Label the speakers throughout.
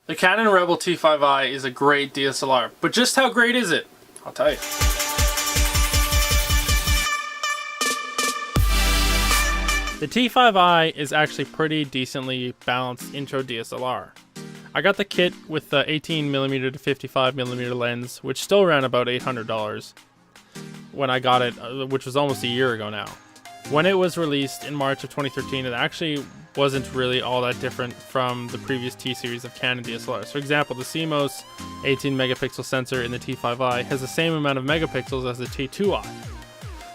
Speaker 1: The Canon Rebel T5i is a great DSLR, but just how great is it? I'll tell you. The T5i is actually pretty decently balanced intro DSLR. I got the kit with the 18mm to 55mm lens, which still ran about $800 when I got it, which was almost a year ago now. When it was released in March of 2013, it actually wasn't really all that different from the previous T series of Canon DSLRs. For example, the CMOS 18 megapixel sensor in the T5i has the same amount of megapixels as the T2i.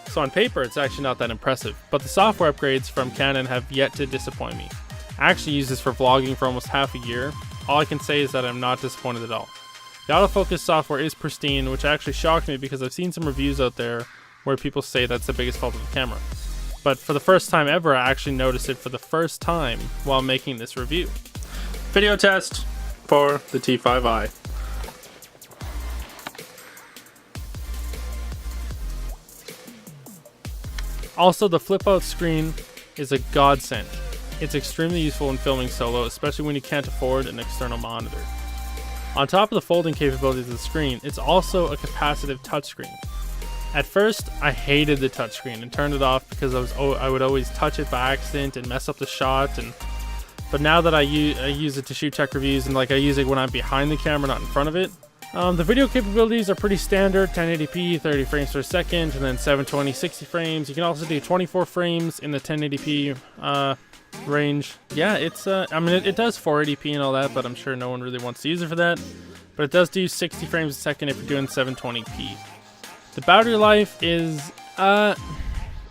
Speaker 1: So on paper, it's actually not that impressive, but the software upgrades from Canon have yet to disappoint me. I actually used this for vlogging for almost half a year. All I can say is that I'm not disappointed at all. The autofocus software is pristine, which actually shocked me because I've seen some reviews out there where people say that's the biggest fault of the camera. But for the first time ever, I actually noticed it for the first time while making this review. Video test for the T5i. Also, the flip-out screen is a godsend. It's extremely useful in filming solo, especially when you can't afford an external monitor. On top of the folding capabilities of the screen, it's also a capacitive touchscreen. At first, I hated the touchscreen and turned it off because I would always touch it by accident and mess up the shot. But now that I use it to shoot tech reviews and I use it when I'm behind the camera, not in front of it. The video capabilities are pretty standard: 1080p, 30 frames per second, and then 720, 60 frames. You can also do 24 frames in the 1080p range. Yeah, it's I mean it does 480p and all that, but I'm sure no one really wants to use it for that. But it does do 60 frames a second if you're doing 720p. The battery life is,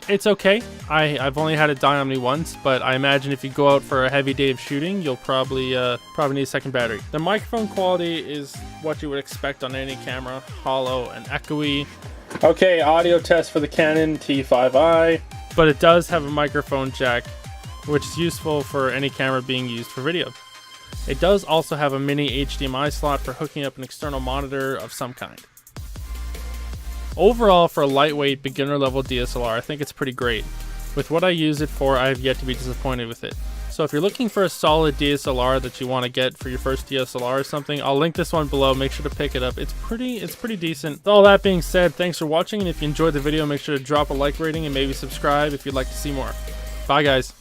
Speaker 1: it's okay. I've only had it die on me once, but I imagine if you go out for a heavy day of shooting, you'll probably need a second battery. The microphone quality is what you would expect on any camera, hollow and echoey. Okay, audio test for the Canon T5i, but it does have a microphone jack, which is useful for any camera being used for video. It does also have a mini HDMI slot for hooking up an external monitor of some kind. Overall, for a lightweight, beginner-level DSLR, I think it's pretty great. With what I use it for, I have yet to be disappointed with it. So if you're looking for a solid DSLR that you want to get for your first DSLR or something, I'll link this one below. Make sure to pick it up. It's pretty decent. With all that being said, thanks for watching, and if you enjoyed the video, make sure to drop a like rating and maybe subscribe if you'd like to see more. Bye, guys.